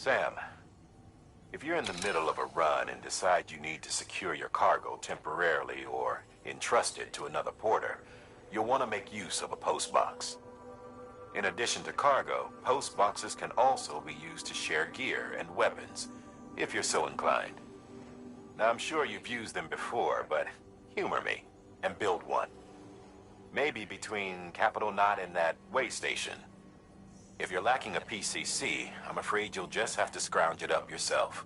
Sam, if you're in the middle of a run and decide you need to secure your cargo temporarily or entrust it to another porter, you'll want to make use of a post box. In addition to cargo, post boxes can also be used to share gear and weapons, if you're so inclined. Now, I'm sure you've used them before, but humor me and build one. Maybe between Capital Knot and that way station. If you're lacking a PCC, I'm afraid you'll just have to scrounge it up yourself.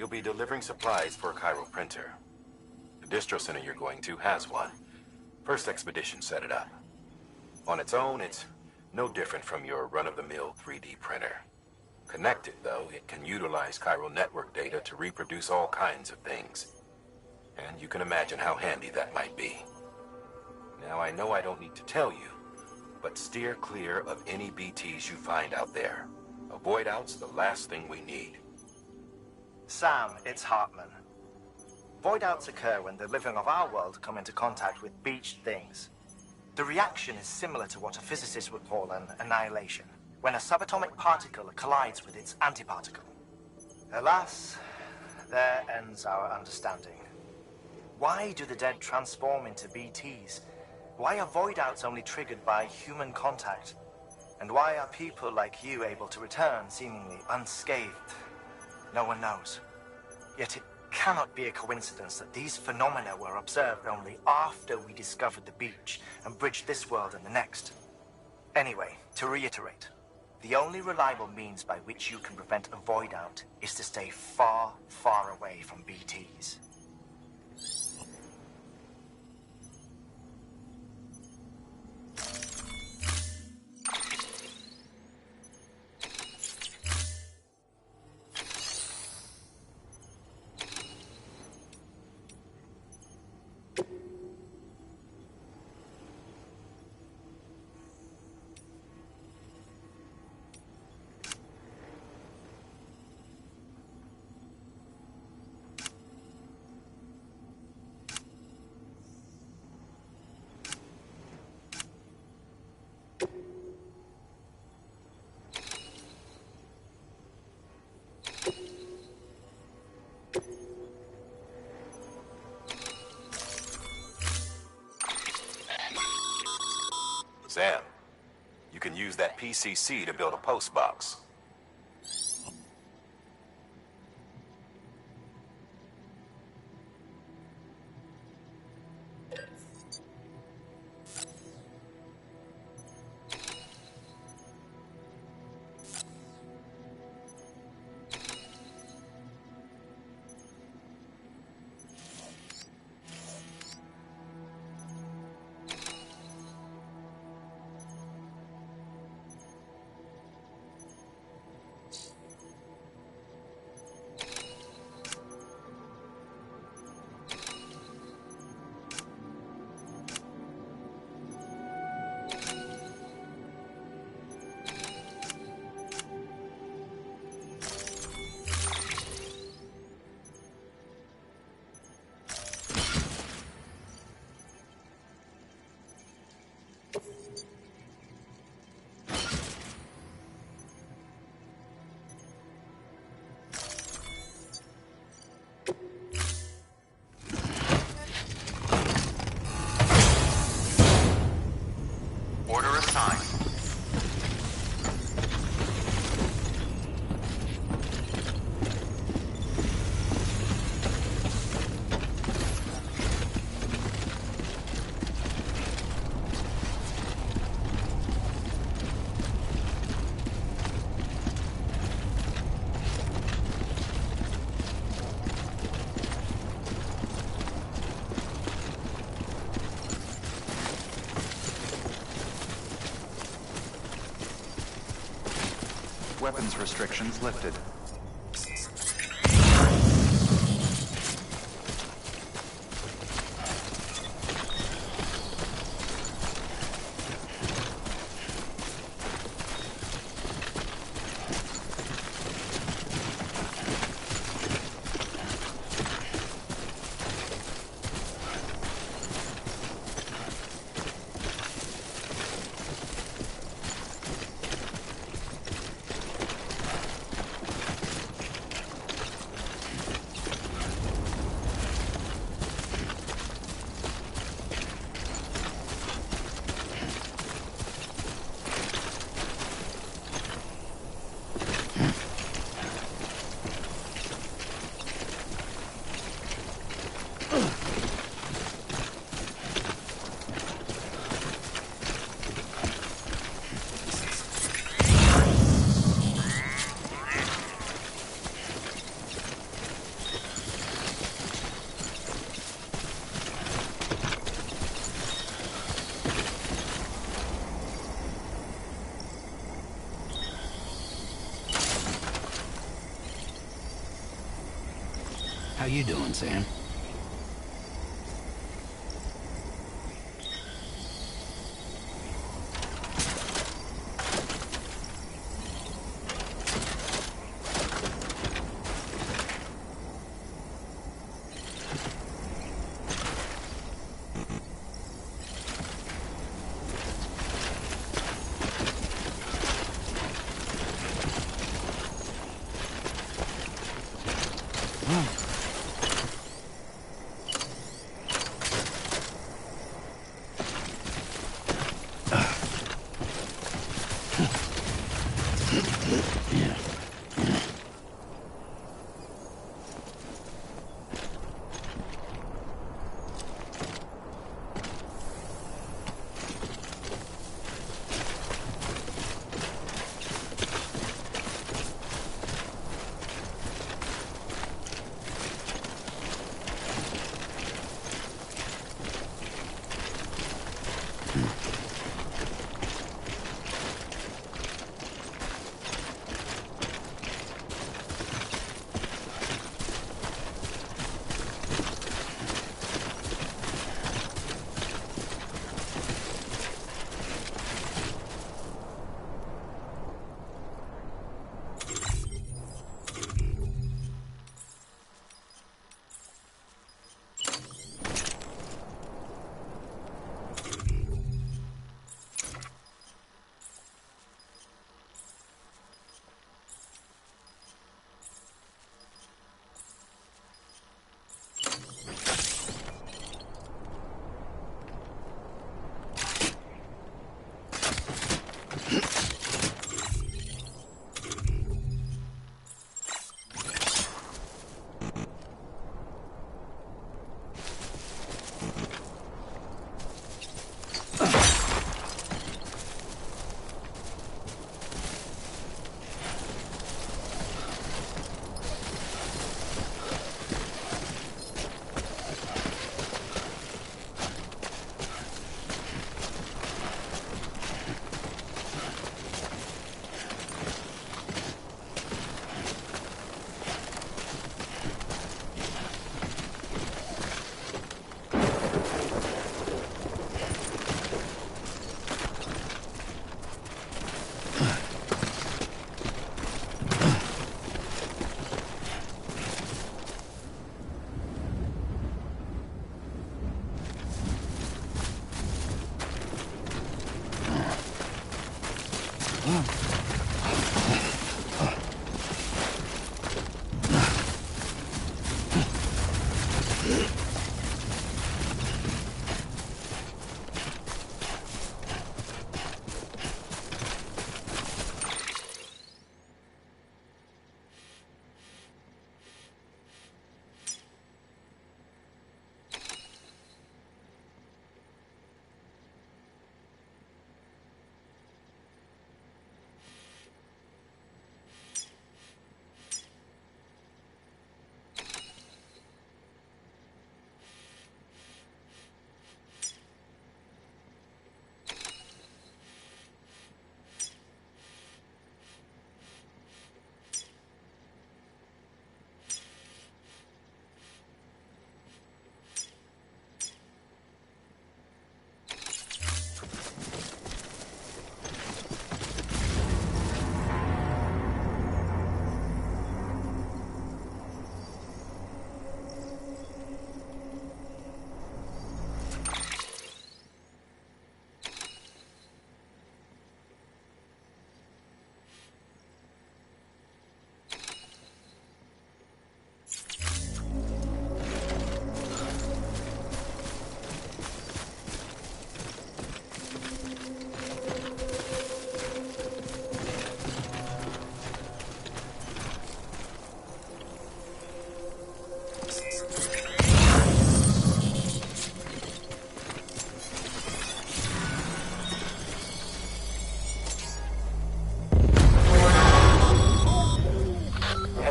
You'll be delivering supplies for a Chiral printer. The distro center you're going to has one. First expedition set it up. On its own, it's no different from your run-of-the-mill 3D printer. Connected, though, it can utilize chiral network data to reproduce all kinds of things. And you can imagine how handy that might be. Now, I know I don't need to tell you, but steer clear of any BTs you find out there. Avoid out's the last thing we need. Sam, it's Hartman. Void outs occur when the living of our world come into contact with beached things. The reaction is similar to what a physicist would call an annihilation, when a subatomic particle collides with its antiparticle. Alas, there ends our understanding. Why do the dead transform into BTs? Why are void outs only triggered by human contact? And why are people like you able to return seemingly unscathed? No one knows. Yet it cannot be a coincidence that these phenomena were observed only after we discovered the beach and bridged this world and the next. Anyway, to reiterate, the only reliable means by which you can prevent a void out is to stay far, far away from BTs. Sam, you can use that PCC to build a post box. weapons restrictions lifted. How you doing, Sam?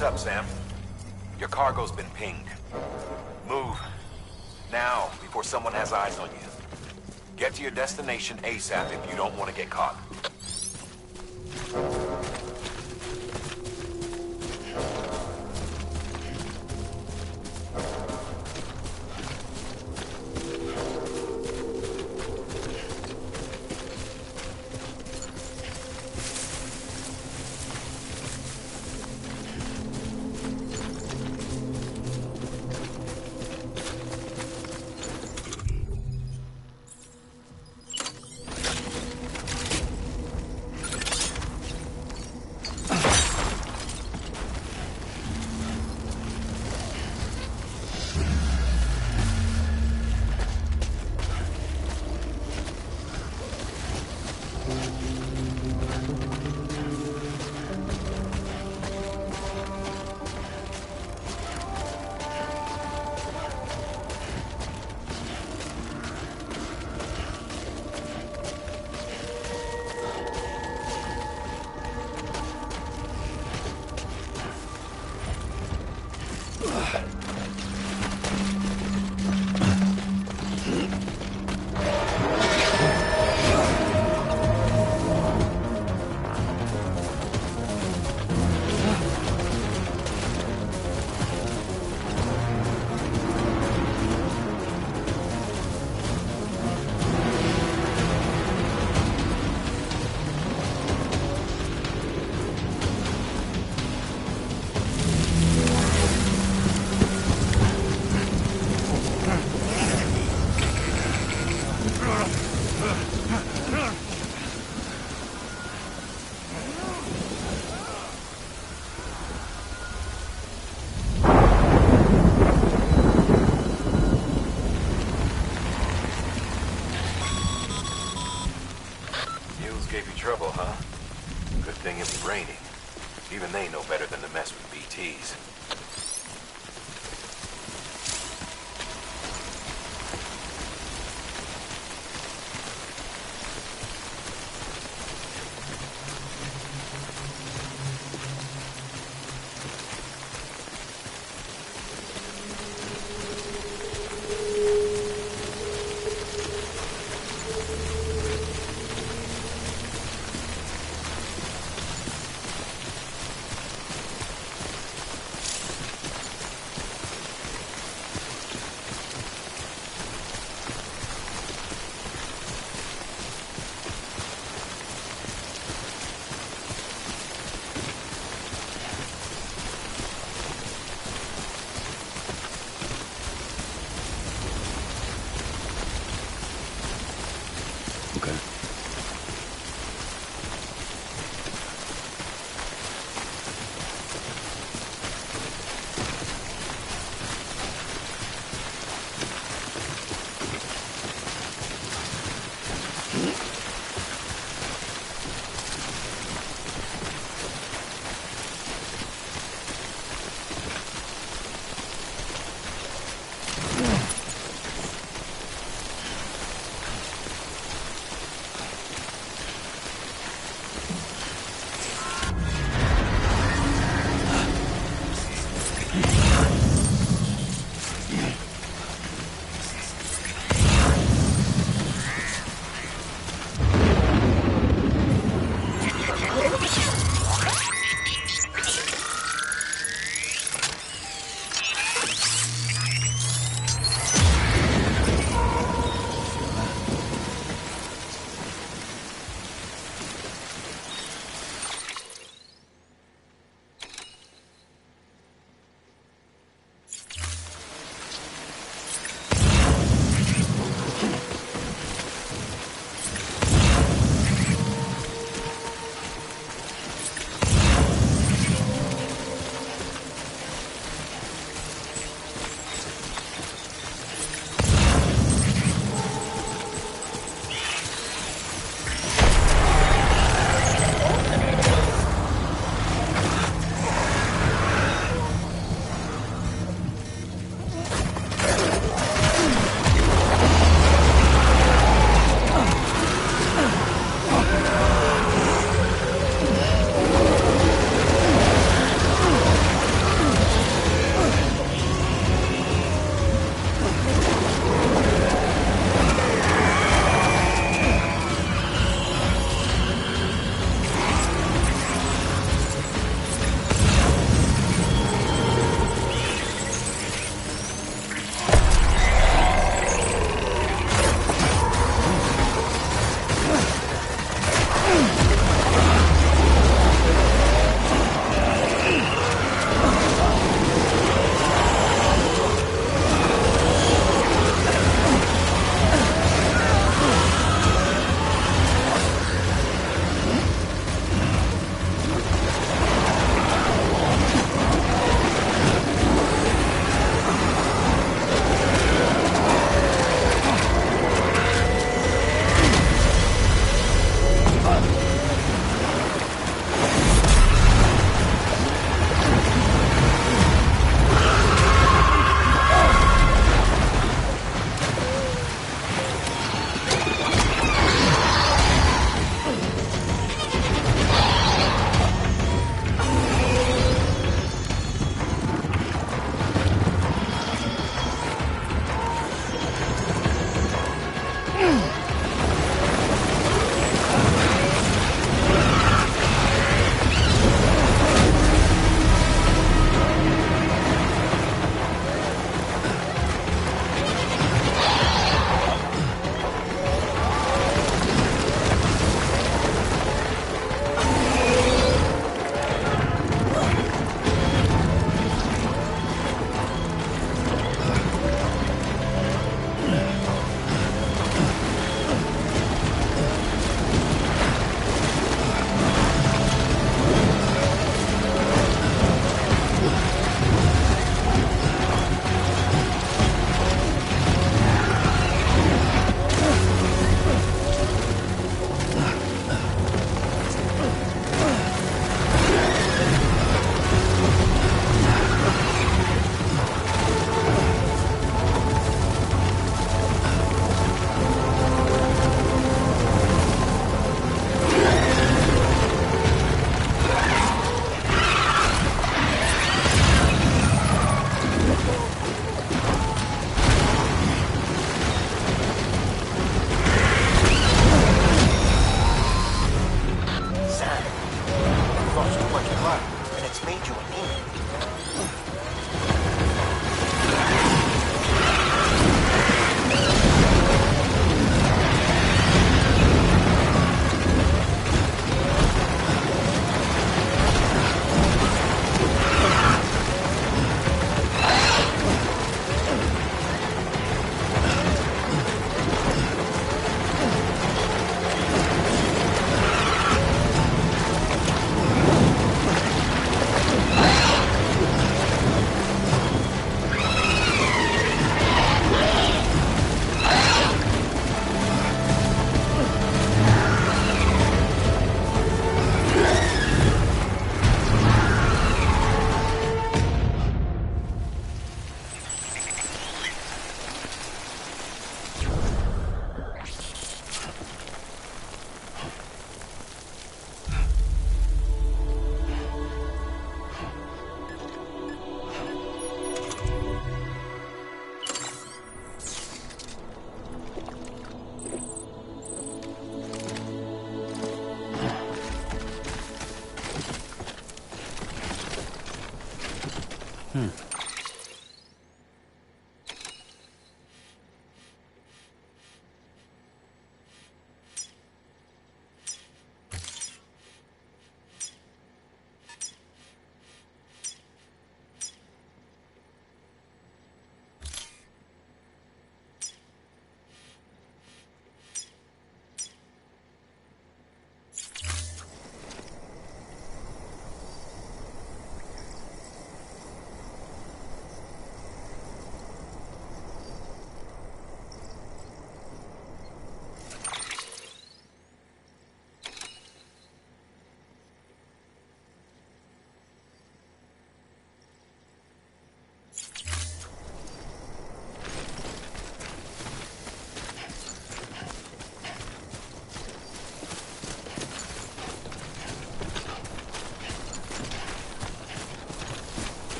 What's up, Sam? Your cargo's been pinged. Move. Now, before someone has eyes on you. Get to your destination ASAP if you don't want to get caught. Gave you trouble, huh? Good thing it was raining. Even they know better than to mess with BTs.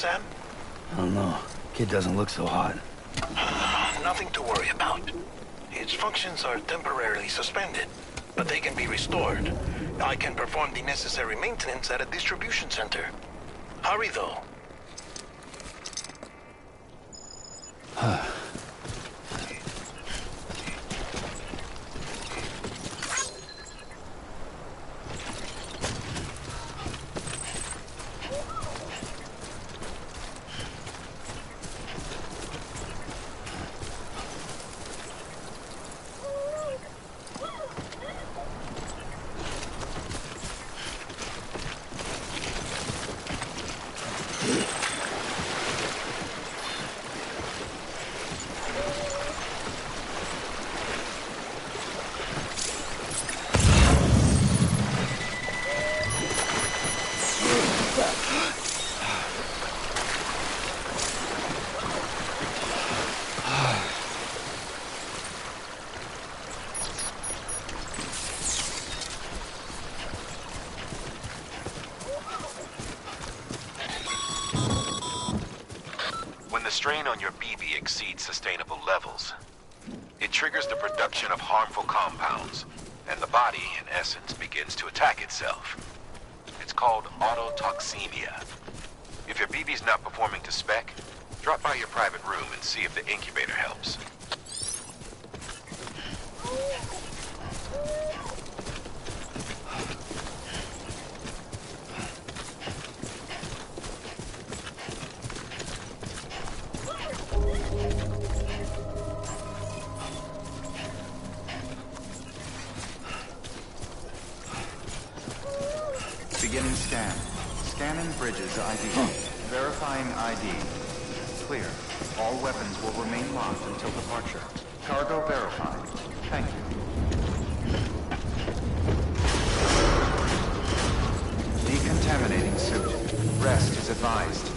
Sam? I don't know. Kid doesn't look so hot. Nothing to worry about. Its functions are temporarily suspended, but they can be restored. I can perform the necessary maintenance at a distribution center. Hurry, though. Strain on your BB exceeds sustainable levels. It triggers the production of harmful compounds, and the body, in essence, begins to attack itself. It's called autotoxemia. If your BB's not performing to spec, drop by your private room and see if the incubator helps. Beginning scan. Scanning bridges ID. Verify Verifying ID. Clear. All weapons will remain locked until departure. Cargo verified. Thank you. Decontaminating suit. Rest is advised.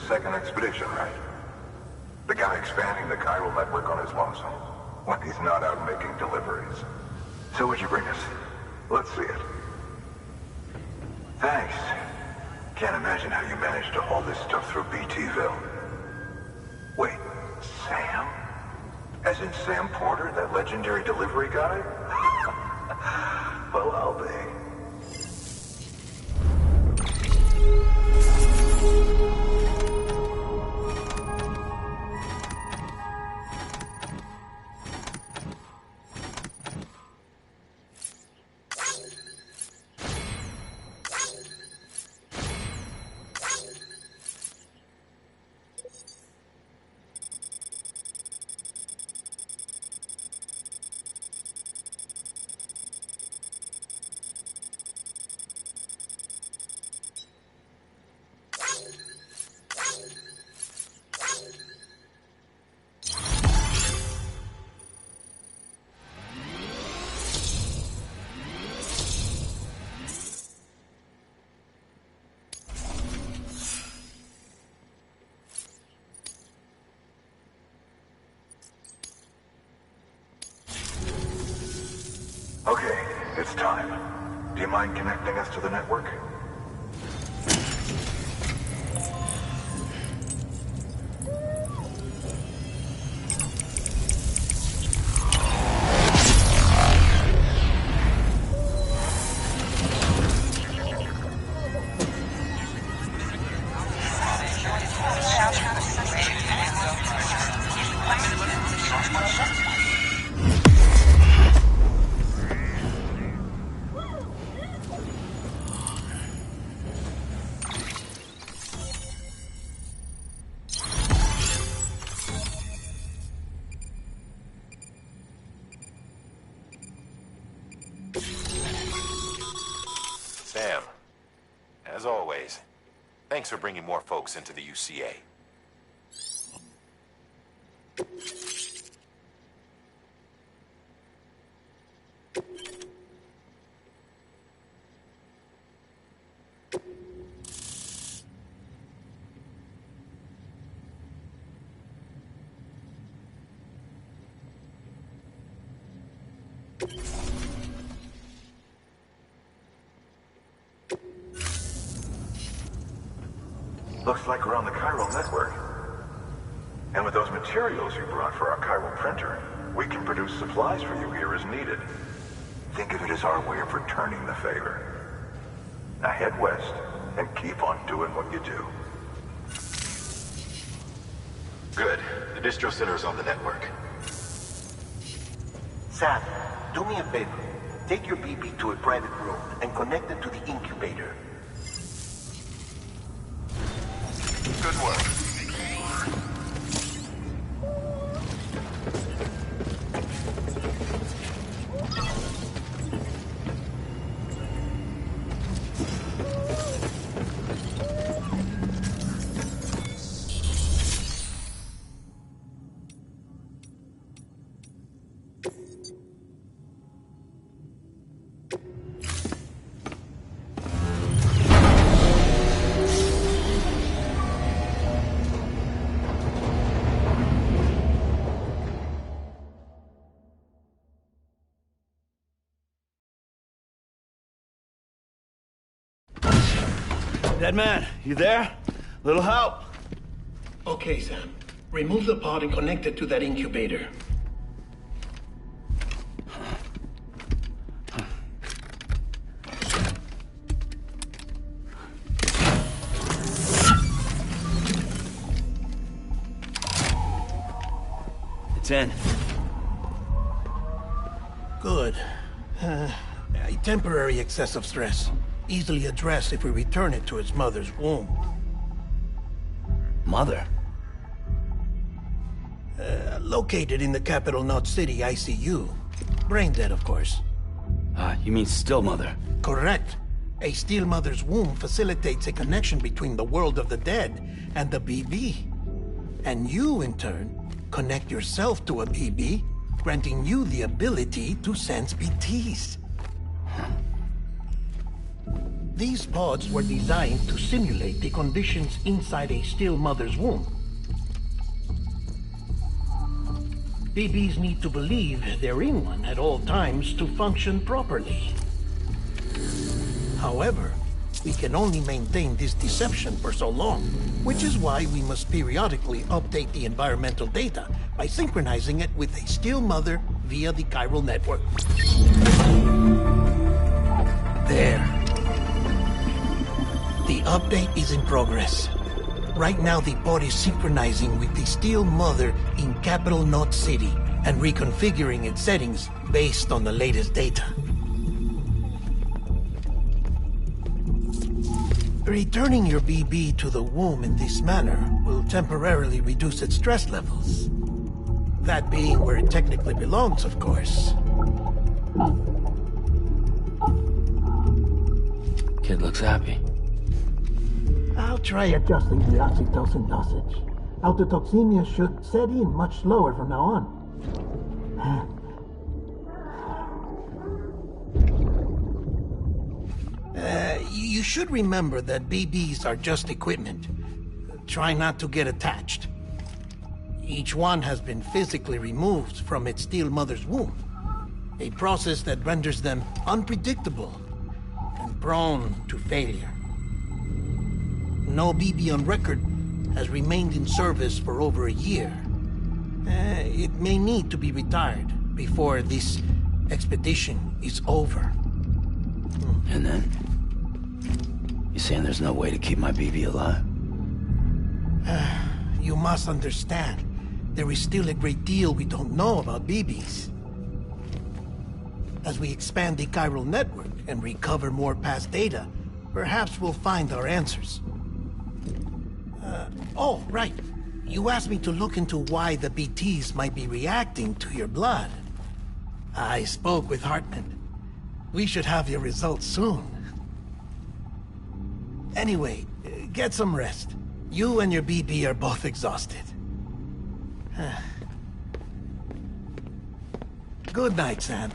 Second expedition, right? The guy expanding the chiral network on his lonesome. When he's not out making deliveries. So what'd you bring us? Let's see it. Thanks. Can't imagine how you managed to haul this stuff through BTville. Wait, Sam? As in Sam Porter, that legendary delivery guy? Well, I'll be. Okay, it's time. Do you mind connecting us to the network? Sam, as always, thanks for bringing more folks into the UCA. Looks like we're on the chiral network. And with those materials you brought for our chiral printer, we can produce supplies for you here as needed. Think of it as our way of returning the favor. Now head west and keep on doing what you do. Good. The distro center is on the network. Sam, do me a favor. Take your BB to a private room and connect it to the incubator. Good work. Dead man, you there? Little help? Okay, Sam. Remove the pod and connect it to that incubator. It's in. Good. A temporary excessive stress. Easily addressed if we return it to its mother's womb. Mother? Located in the capital Knot City ICU. Brain dead, of course. You mean still mother? Correct. A still mother's womb facilitates a connection between the world of the dead and the BB. And you, in turn, connect yourself to a BB, granting you the ability to sense BTs. These pods were designed to simulate the conditions inside a still mother's womb. BBs need to believe they're in one at all times to function properly. However, we can only maintain this deception for so long, which is why we must periodically update the environmental data by synchronizing it with a still mother via the chiral network. There. The update is in progress. Right now, the pod is synchronizing with the still mother in capital Knot City and reconfiguring its settings based on the latest data. Returning your BB to the womb in this manner will temporarily reduce its stress levels. That being where it technically belongs, of course. Kid looks happy. I'll try adjusting the oxytocin dosage. Autotoxemia should set in much slower from now on. You should remember that BBs are just equipment. Try not to get attached. Each one has been physically removed from its still mother's womb. A process that renders them unpredictable and prone to failure. No BB on record has remained in service for over a year. It may need to be retired before this expedition is over. And then? You saying there's no way to keep my BB alive? You must understand, there is still a great deal we don't know about BBs. As we expand the chiral network and recover more past data, perhaps we'll find our answers. Oh, right. You asked me to look into why the BTs might be reacting to your blood. I spoke with Hartman. We should have your results soon. Anyway, get some rest. You and your BB are both exhausted. Good night, Sam.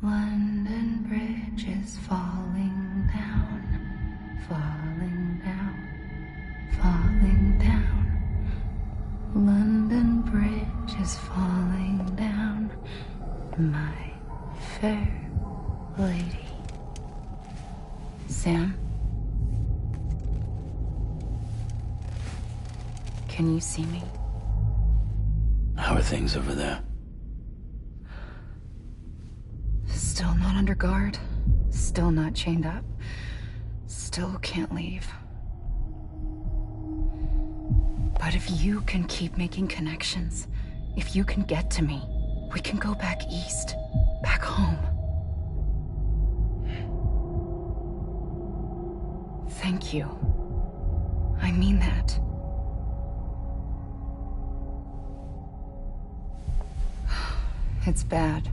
London Bridge is falling down, falling down, falling down. London Bridge is falling down, my fair lady. Sam? Can you see me? How are things over there? Still not under guard, still not chained up, still can't leave. But if you can keep making connections, if you can get to me, we can go back east, back home. Thank you. I mean that. It's bad.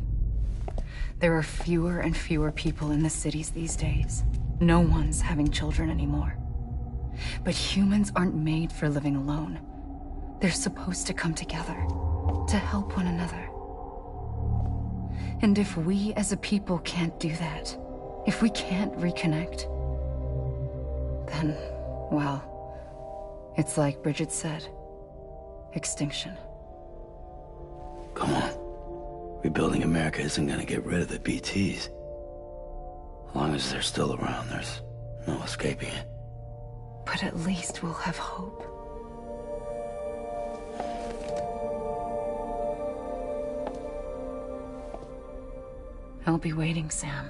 There are fewer and fewer people in the cities these days. No one's having children anymore. But humans aren't made for living alone. They're supposed to come together, to help one another. And if we as a people can't do that, if we can't reconnect, then, well, it's like Bridget said, extinction. Come on. Rebuilding America isn't gonna get rid of the BTs. As long as they're still around, there's no escaping it. But at least we'll have hope. I'll be waiting, Sam.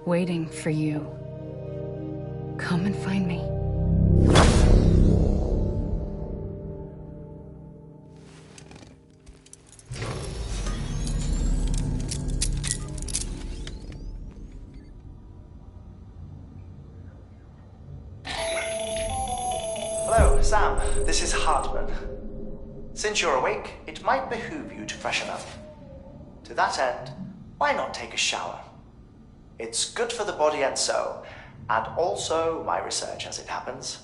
Waiting for you. Come and find me. Hello, Sam. This is Hartman. Since you're awake, it might behoove you to freshen up. To that end, why not take a shower? It's good for the body and soul, and also my research as it happens.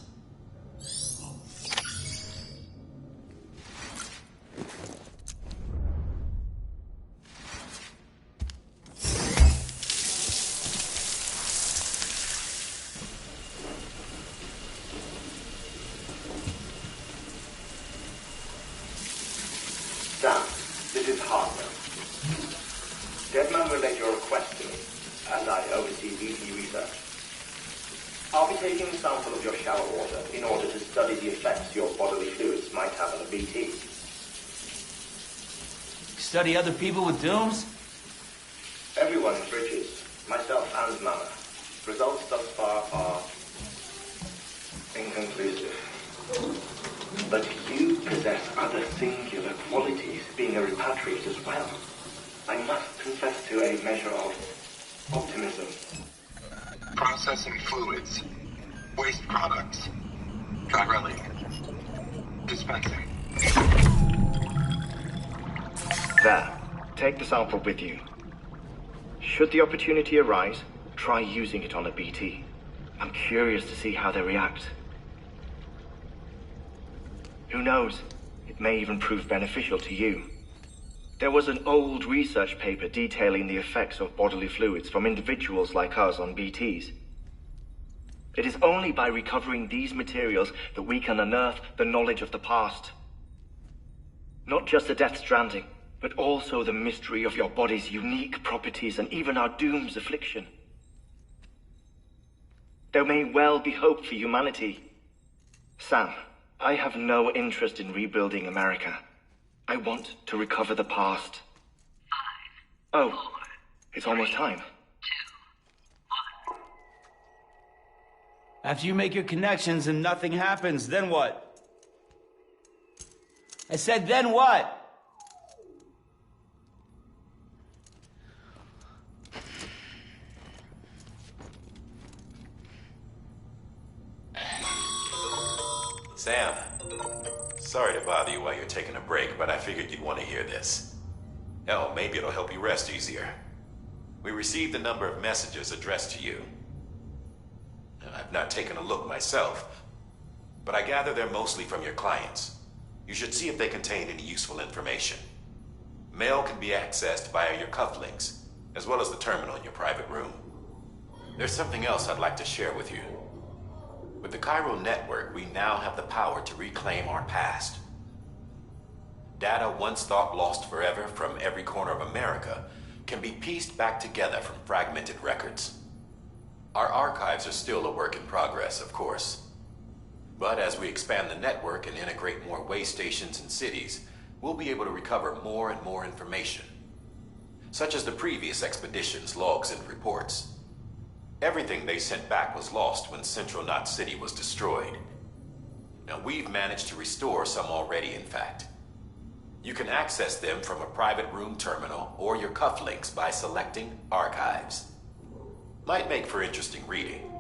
Sam, this is Hartman. Deadman relayed your request to me, and I oversee BT research. I'll be taking a sample of your shower water in order to study the effects your bodily fluids might have on a BT. Study other people with dooms? Everyone in Bridges, myself and Mama. Results thus far are inconclusive. But you possess other singular qualities, being a repatriate as well. I must confess to a measure of optimism. Processing fluids. Waste products. Dry dispensing. There. Take the sample with you. Should the opportunity arise, try using it on a BT. I'm curious to see how they react. Who knows? It may even prove beneficial to you. There was an old research paper detailing the effects of bodily fluids from individuals like us on BTs. It is only by recovering these materials that we can unearth the knowledge of the past. Not just the Death Stranding, but also the mystery of your body's unique properties and even our doom's affliction. There may well be hope for humanity. Sam, I have no interest in rebuilding America. I want to recover the past. 5, 4, it's almost time. 2, 1. After you make your connections and nothing happens, then what? I said, then what? Sam, sorry to bother you while you're taking a break, but I figured you'd want to hear this. Hell, maybe it'll help you rest easier. We received a number of messages addressed to you. I've not taken a look myself, but I gather they're mostly from your clients. You should see if they contain any useful information. Mail can be accessed via your cufflinks, as well as the terminal in your private room. There's something else I'd like to share with you. With the Chiral Network, we now have the power to reclaim our past. Data once thought lost forever from every corner of America can be pieced back together from fragmented records. Our archives are still a work in progress, of course. But as we expand the network and integrate more way stations and cities, we'll be able to recover more and more information, such as the previous expedition's logs and reports. Everything they sent back was lost when Central Knot City was destroyed. Now, we've managed to restore some already, in fact. You can access them from a private room terminal or your cufflinks by selecting Archives. Might make for interesting reading.